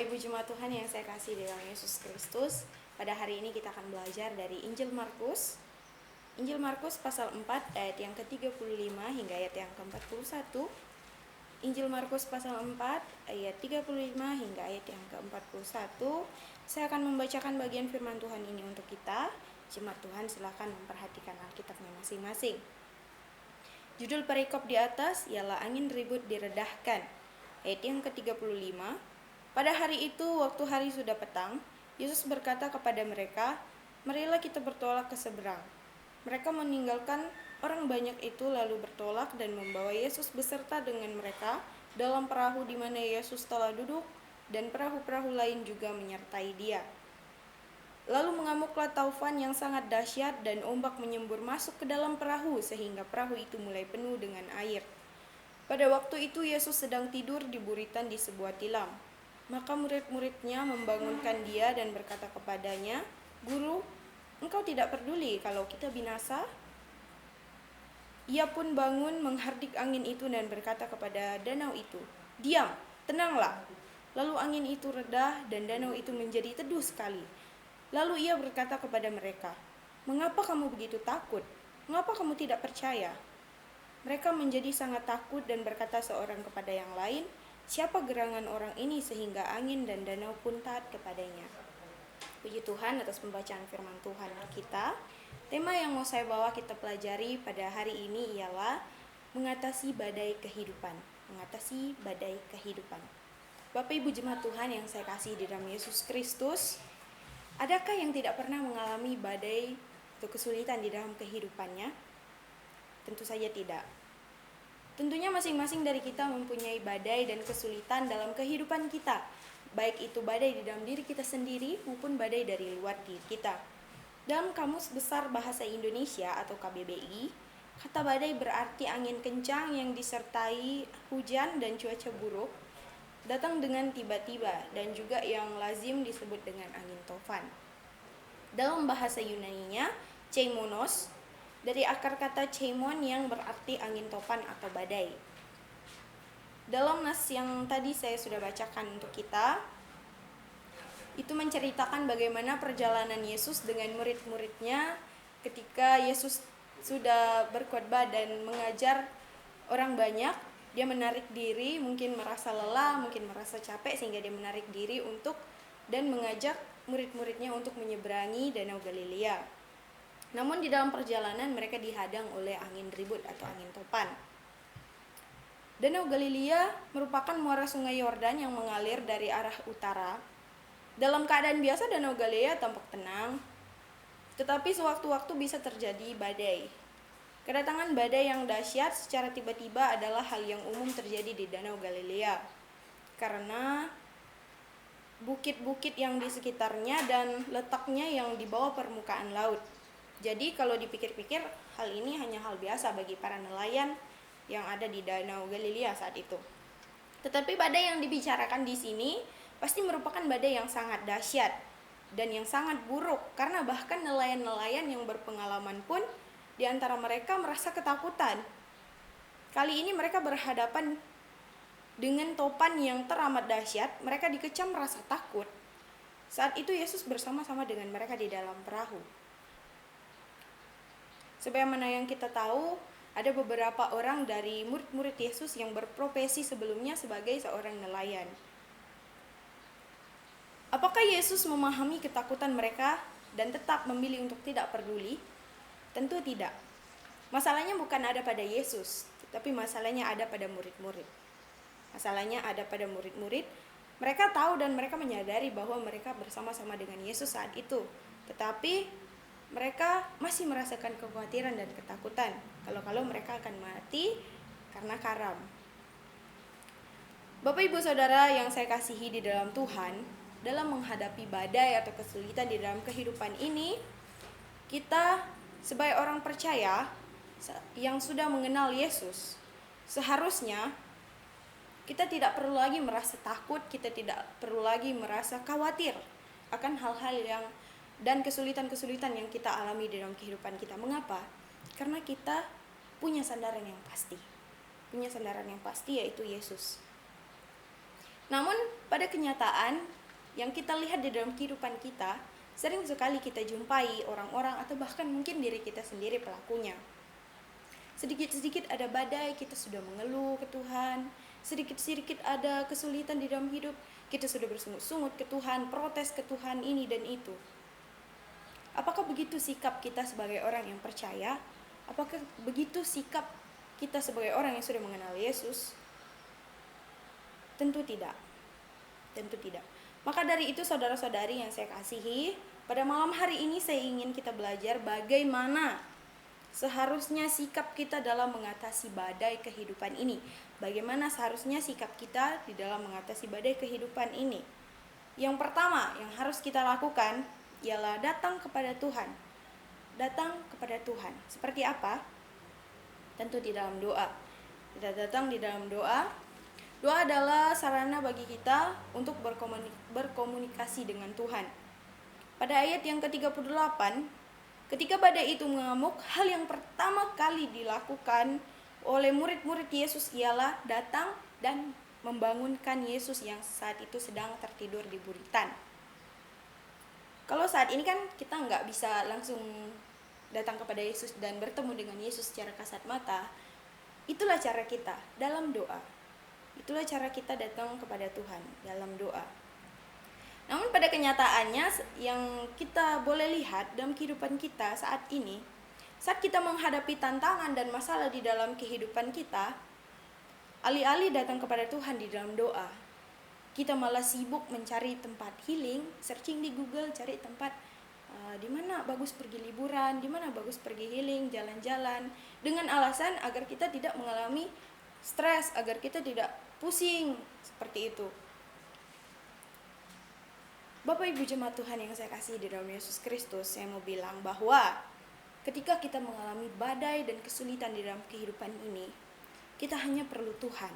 Bapak Ibu Jemaat Tuhan yang saya kasih di dalam Yesus Kristus, pada hari ini kita akan belajar dari Injil Markus. Injil Markus pasal 4 ayat yang ke-35 hingga ayat yang ke-41. Injil Markus pasal 4 ayat 35 hingga ayat yang ke-41. Saya akan membacakan bagian firman Tuhan ini untuk kita. Jemaat Tuhan silakan memperhatikan Alkitabnya masing-masing. Judul perikop di atas ialah angin ribut diredahkan. Ayat yang ke-35. Pada hari itu, waktu hari sudah petang, Yesus berkata kepada mereka, "Marilah kita bertolak ke seberang." Mereka meninggalkan orang banyak itu lalu bertolak dan membawa Yesus beserta dengan mereka dalam perahu di mana Yesus telah duduk, dan perahu-perahu lain juga menyertai Dia. Lalu mengamuklah taufan yang sangat dahsyat dan ombak menyembur masuk ke dalam perahu sehingga perahu itu mulai penuh dengan air. Pada waktu itu Yesus sedang tidur di buritan di sebuah tilam. Maka murid-muridnya membangunkan Dia dan berkata kepadanya, "Guru, Engkau tidak peduli kalau kita binasa?" Ia pun bangun menghardik angin itu dan berkata kepada danau itu, "Diam, tenanglah." Lalu angin itu reda dan danau itu menjadi teduh sekali. Lalu ia berkata kepada mereka, "Mengapa kamu begitu takut? Mengapa kamu tidak percaya?" Mereka menjadi sangat takut dan berkata seorang kepada yang lain, "Siapa gerangan orang ini sehingga angin dan danau pun taat kepadanya?" Puji Tuhan atas pembacaan firman Tuhan kita. Tema yang mau saya bawa kita pelajari pada hari ini ialah mengatasi badai kehidupan. Mengatasi badai kehidupan. Bapak Ibu Jemaat Tuhan yang saya kasih di dalam Yesus Kristus, adakah yang tidak pernah mengalami badai atau kesulitan di dalam kehidupannya? Tentu saja tidak. Tentunya masing-masing dari kita mempunyai badai dan kesulitan dalam kehidupan kita, baik itu badai di dalam diri kita sendiri maupun badai dari luar diri kita. Dalam Kamus Besar Bahasa Indonesia atau KBBI, kata badai berarti angin kencang yang disertai hujan dan cuaca buruk, datang dengan tiba-tiba, dan juga yang lazim disebut dengan angin tofan. Dalam bahasa Yunaninya, cheimonos, dari akar kata cheimon yang berarti angin topan atau badai. Dalam nas yang tadi saya sudah bacakan untuk kita, itu menceritakan bagaimana perjalanan Yesus dengan murid-muridnya ketika Yesus sudah berkhotbah dan mengajar orang banyak. Dia menarik diri, mungkin merasa lelah, mungkin merasa capek, sehingga dia menarik diri dan mengajak murid-muridnya untuk menyeberangi Danau Galilea. Namun di dalam perjalanan mereka dihadang oleh angin ribut atau angin topan. Danau Galilea merupakan muara sungai Yordan yang mengalir dari arah utara. Dalam keadaan biasa Danau Galilea tampak tenang, tetapi sewaktu-waktu bisa terjadi badai. Kedatangan badai yang dahsyat secara tiba-tiba adalah hal yang umum terjadi di Danau Galilea, karena bukit-bukit yang di sekitarnya dan letaknya yang di bawah permukaan laut. Jadi kalau dipikir-pikir, hal ini hanya hal biasa bagi para nelayan yang ada di Danau Galilea saat itu. Tetapi badai yang dibicarakan di sini pasti merupakan badai yang sangat dahsyat dan yang sangat buruk, karena bahkan nelayan-nelayan yang berpengalaman pun di antara mereka merasa ketakutan. Kali ini mereka berhadapan dengan topan yang teramat dahsyat, mereka dikecam rasa takut. Saat itu Yesus bersama-sama dengan mereka di dalam perahu. Sebagaimana yang kita tahu, ada beberapa orang dari murid-murid Yesus yang berprofesi sebelumnya sebagai seorang nelayan. Apakah Yesus memahami ketakutan mereka dan tetap memilih untuk tidak peduli? Tentu tidak. Masalahnya bukan ada pada Yesus, tapi masalahnya ada pada murid-murid. Masalahnya ada pada murid-murid. Mereka tahu dan mereka menyadari bahwa mereka bersama-sama dengan Yesus saat itu. Tetapi mereka masih merasakan kekhawatiran dan ketakutan kalau mereka akan mati karena karam. Bapak Ibu Saudara yang saya kasihi di dalam Tuhan, dalam menghadapi badai atau kesulitan di dalam kehidupan ini, kita sebagai orang percaya yang sudah mengenal Yesus, seharusnya kita tidak perlu lagi merasa takut, kita tidak perlu lagi merasa khawatir akan hal-hal yang dan kesulitan-kesulitan yang kita alami dalam kehidupan kita. Mengapa? Karena kita punya sandaran yang pasti. Punya sandaran yang pasti, yaitu Yesus. Namun pada kenyataan yang kita lihat di dalam kehidupan kita, sering sekali kita jumpai orang-orang atau bahkan mungkin diri kita sendiri pelakunya. Sedikit-sedikit ada badai, kita sudah mengeluh ke Tuhan. Sedikit-sedikit ada kesulitan di dalam hidup, kita sudah bersungut-sungut ke Tuhan, protes ke Tuhan ini dan itu. Apakah begitu sikap kita sebagai orang yang percaya? Apakah begitu sikap kita sebagai orang yang sudah mengenal Yesus? Tentu tidak. Tentu tidak. Maka dari itu saudara-saudari yang saya kasihi, pada malam hari ini saya ingin kita belajar bagaimana seharusnya sikap kita dalam mengatasi badai kehidupan ini. Bagaimana seharusnya sikap kita di dalam mengatasi badai kehidupan ini. Yang pertama yang harus kita lakukan ialah datang kepada Tuhan. Datang kepada Tuhan. Seperti apa? Tentu di dalam doa. Kita datang di dalam doa. Doa adalah sarana bagi kita untuk berkomunikasi dengan Tuhan. Pada ayat yang ke-38, ketika badai itu mengamuk, hal yang pertama kali dilakukan oleh murid-murid Yesus ialah datang dan membangunkan Yesus yang saat itu sedang tertidur di buritan. Kalau saat ini kan kita nggak bisa langsung datang kepada Yesus dan bertemu dengan Yesus secara kasat mata. Itulah cara kita dalam doa. Itulah cara kita datang kepada Tuhan dalam doa. Namun pada kenyataannya yang kita boleh lihat dalam kehidupan kita saat ini, saat kita menghadapi tantangan dan masalah di dalam kehidupan kita, alih-alih datang kepada Tuhan di dalam doa, kita malah sibuk mencari tempat healing, searching di Google, cari tempat di mana bagus pergi liburan, di mana bagus pergi healing, jalan-jalan, dengan alasan agar kita tidak mengalami stres, agar kita tidak pusing, seperti itu. Bapak Ibu jemaat Tuhan yang saya kasih di dalam Yesus Kristus, saya mau bilang bahwa ketika kita mengalami badai dan kesulitan di dalam kehidupan ini, kita hanya perlu Tuhan.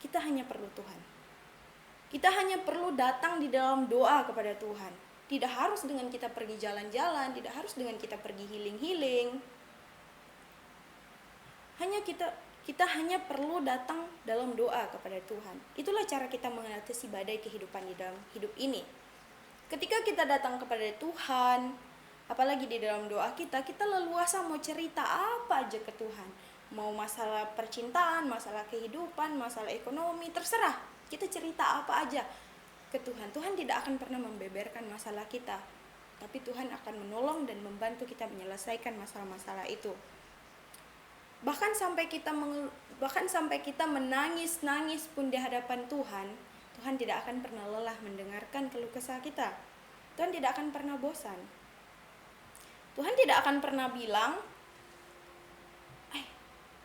Kita hanya perlu Tuhan. Kita hanya perlu datang di dalam doa kepada Tuhan. Tidak harus dengan kita pergi jalan-jalan, tidak harus dengan kita pergi healing-healing. Kita hanya perlu datang dalam doa kepada Tuhan. Itulah cara kita mengatasi badai kehidupan di dalam hidup ini. Ketika kita datang kepada Tuhan, apalagi di dalam doa kita leluasa mau cerita apa aja ke Tuhan. Mau masalah percintaan, masalah kehidupan, masalah ekonomi, terserah. Kita cerita apa aja ke Tuhan. Tuhan tidak akan pernah membeberkan masalah kita, tapi Tuhan akan menolong dan membantu kita menyelesaikan masalah-masalah itu. Bahkan sampai kita menangis-nangis pun di hadapan Tuhan, Tuhan tidak akan pernah lelah mendengarkan keluh kesah kita. Tuhan tidak akan pernah bosan. Tuhan tidak akan pernah bilang,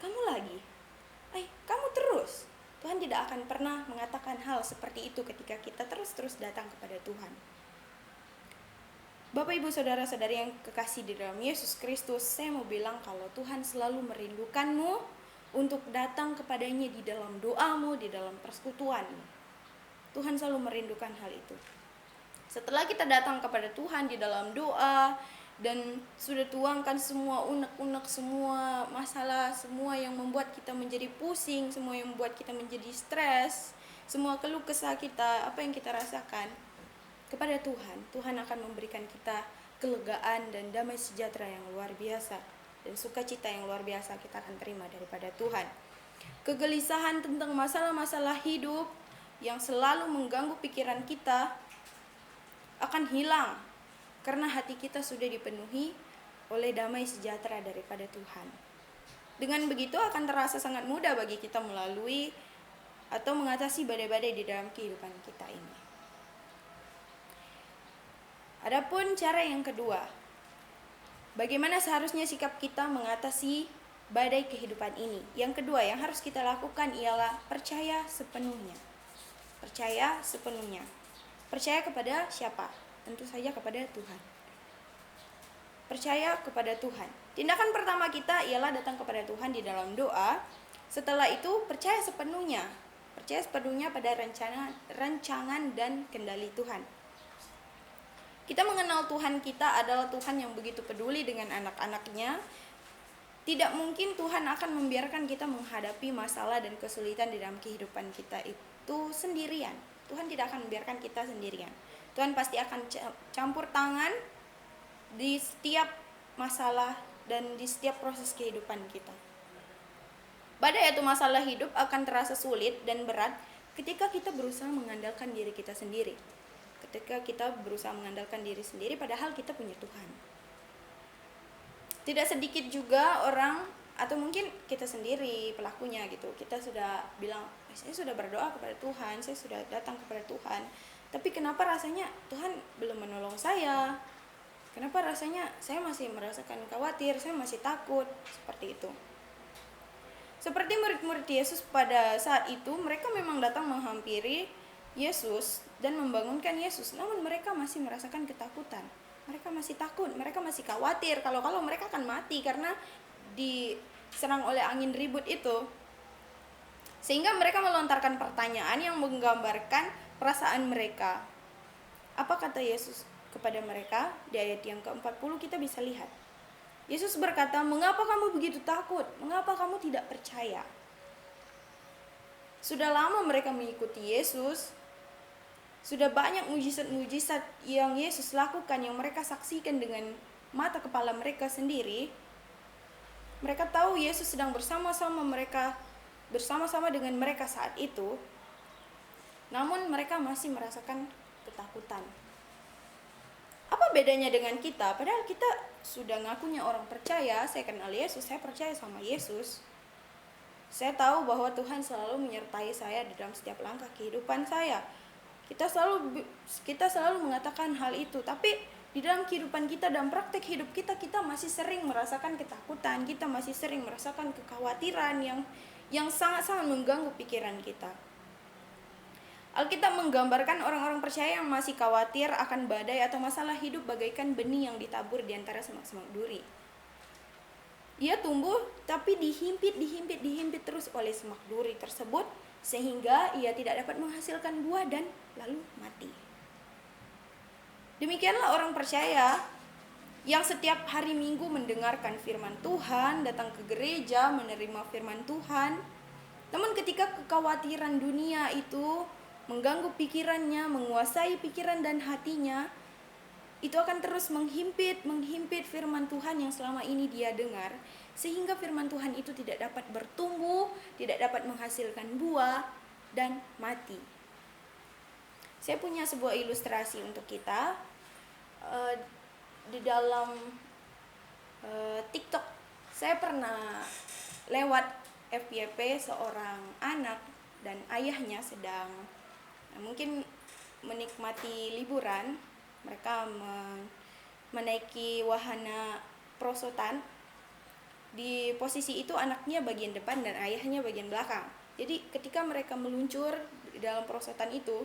kamu lagi, kamu terus. Tuhan tidak akan pernah mengatakan hal seperti itu ketika kita terus-terus datang kepada Tuhan. Bapak Ibu Saudara-saudari yang kekasih di dalam Yesus Kristus, saya mau bilang kalau Tuhan selalu merindukanmu untuk datang kepadanya di dalam doamu, di dalam persekutuanmu. Tuhan selalu merindukan hal itu. Setelah kita datang kepada Tuhan di dalam doa dan sudah tuangkan semua unek-unek, semua masalah, semua yang membuat kita menjadi pusing, semua yang membuat kita menjadi stres, semua keluh kesah kita, apa yang kita rasakan kepada Tuhan, Tuhan akan memberikan kita kelegaan dan damai sejahtera yang luar biasa, dan sukacita yang luar biasa kita akan terima daripada Tuhan. Kegelisahan tentang masalah-masalah hidup yang selalu mengganggu pikiran kita akan hilang karena hati kita sudah dipenuhi oleh damai sejahtera daripada Tuhan. Dengan begitu akan terasa sangat mudah bagi kita melalui atau mengatasi badai-badai di dalam kehidupan kita ini. Adapun cara yang kedua, bagaimana seharusnya sikap kita mengatasi badai kehidupan ini? Yang kedua yang harus kita lakukan ialah percaya sepenuhnya. Percaya sepenuhnya. Percaya kepada siapa? Tentu saja kepada Tuhan. Percaya kepada Tuhan. Tindakan pertama kita ialah datang kepada Tuhan di dalam doa. Setelah itu percaya sepenuhnya. Percaya sepenuhnya pada rancangan dan kendali Tuhan. Kita mengenal Tuhan kita adalah Tuhan yang begitu peduli dengan anak-anaknya, Tidak mungkin Tuhan akan membiarkan kita menghadapi masalah dan kesulitan di dalam kehidupan kita itu sendirian. Tuhan tidak akan membiarkan kita sendirian. Tuhan pasti akan campur tangan di setiap masalah dan di setiap proses kehidupan kita. Badai atau masalah hidup akan terasa sulit dan berat ketika kita berusaha mengandalkan diri kita sendiri. Ketika kita berusaha mengandalkan diri sendiri padahal kita punya Tuhan. Tidak sedikit juga orang, atau mungkin kita sendiri pelakunya gitu, kita sudah bilang, saya sudah berdoa kepada Tuhan, saya sudah datang kepada Tuhan, tapi kenapa rasanya Tuhan belum menolong saya? Kenapa rasanya saya masih merasakan khawatir, saya masih takut, seperti itu. Seperti murid-murid Yesus pada saat itu, mereka memang datang menghampiri Yesus dan membangunkan Yesus, namun mereka masih merasakan ketakutan. Mereka masih takut, mereka masih khawatir kalau mereka akan mati karena diserang oleh angin ribut itu. Sehingga mereka melontarkan pertanyaan yang menggambarkan perasaan mereka. Apa kata Yesus kepada mereka? Di ayat yang ke-40 kita bisa lihat. Yesus berkata, "Mengapa kamu begitu takut? Mengapa kamu tidak percaya?" Sudah lama mereka mengikuti Yesus. Sudah banyak mujizat-mujizat yang Yesus lakukan, yang mereka saksikan dengan mata kepala mereka sendiri. Mereka tahu Yesus sedang bersama-sama dengan mereka saat itu. Namun mereka masih merasakan ketakutan. Apa bedanya dengan kita? Padahal kita sudah ngakunya orang percaya, saya kenal Yesus, saya percaya sama Yesus. Saya tahu bahwa Tuhan selalu menyertai saya di dalam setiap langkah kehidupan saya. Kita selalu mengatakan hal itu, tapi di dalam kehidupan kita, dalam praktek hidup kita masih sering merasakan ketakutan, kita masih sering merasakan kekhawatiran yang sangat-sangat mengganggu pikiran kita. Alkitab menggambarkan orang-orang percaya yang masih khawatir akan badai atau masalah hidup bagaikan benih yang ditabur di antara semak-semak duri. Ia tumbuh tapi dihimpit terus oleh semak duri tersebut, sehingga ia tidak dapat menghasilkan buah dan lalu mati. Demikianlah orang percaya yang setiap hari Minggu mendengarkan firman Tuhan, datang ke gereja, menerima firman Tuhan. Namun ketika kekhawatiran dunia itu mengganggu pikirannya, menguasai pikiran dan hatinya, itu akan terus menghimpit firman Tuhan yang selama ini dia dengar, sehingga firman Tuhan itu tidak dapat bertumbuh, tidak dapat menghasilkan buah, dan mati. Saya punya sebuah ilustrasi untuk kita. Di dalam TikTok, saya pernah lewat FYP seorang anak dan ayahnya sedang mungkin menikmati liburan. Mereka menaiki wahana perosotan. Di posisi itu anaknya bagian depan dan ayahnya bagian belakang. Jadi ketika mereka meluncur di dalam perosotan itu,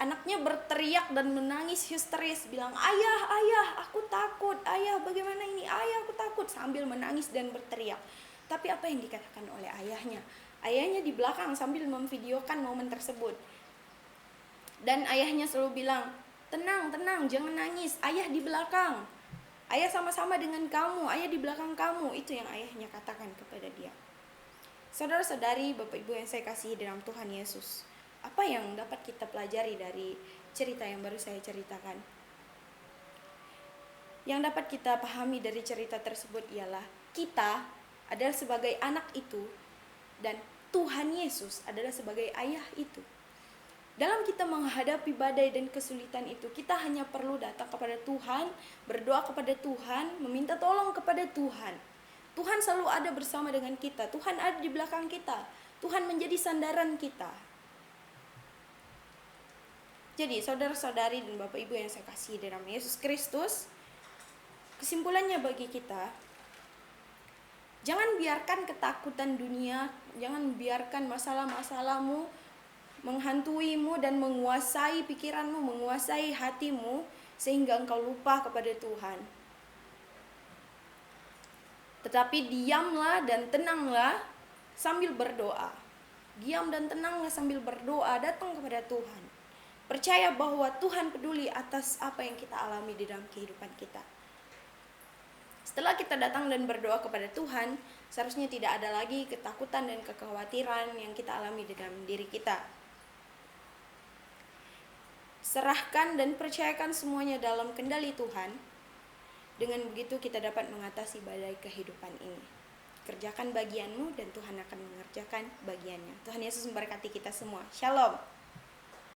anaknya berteriak dan menangis histeris, bilang, ayah, aku takut, ayah, bagaimana ini, ayah, aku takut, sambil menangis dan berteriak. Tapi apa yang dikatakan oleh ayahnya? Ayahnya di belakang sambil memvideokan momen tersebut. Dan ayahnya selalu bilang, tenang, jangan nangis, ayah di belakang. Ayah sama-sama dengan kamu, ayah di belakang kamu. Itu yang ayahnya katakan kepada dia. Saudara-saudari, Bapak Ibu yang saya kasihi dalam Tuhan Yesus, apa yang dapat kita pelajari dari cerita yang baru saya ceritakan? Yang dapat kita pahami dari cerita tersebut ialah kita adalah sebagai anak itu dan Tuhan Yesus adalah sebagai ayah itu. Dalam kita menghadapi badai dan kesulitan itu, kita hanya perlu datang kepada Tuhan, berdoa kepada Tuhan, meminta tolong kepada Tuhan. Tuhan selalu ada bersama dengan kita, Tuhan ada di belakang kita, Tuhan menjadi sandaran kita. Jadi saudara-saudari dan Bapak Ibu yang saya kasihi dalam Yesus Kristus, kesimpulannya bagi kita, jangan biarkan ketakutan dunia, jangan biarkan masalah-masalahmu menghantuimu dan menguasai pikiranmu, menguasai hatimu, sehingga engkau lupa kepada Tuhan. Tetapi diamlah dan tenanglah sambil berdoa. Diam dan tenanglah sambil berdoa, datang kepada Tuhan. Percaya bahwa Tuhan peduli atas apa yang kita alami di dalam kehidupan kita. Setelah kita datang dan berdoa kepada Tuhan, seharusnya tidak ada lagi ketakutan dan kekhawatiran yang kita alami dalam diri kita. Serahkan dan percayakan semuanya dalam kendali Tuhan. Dengan begitu kita dapat mengatasi badai kehidupan ini. Kerjakan bagianmu dan Tuhan akan mengerjakan bagiannya. Tuhan Yesus memberkati kita semua. Shalom.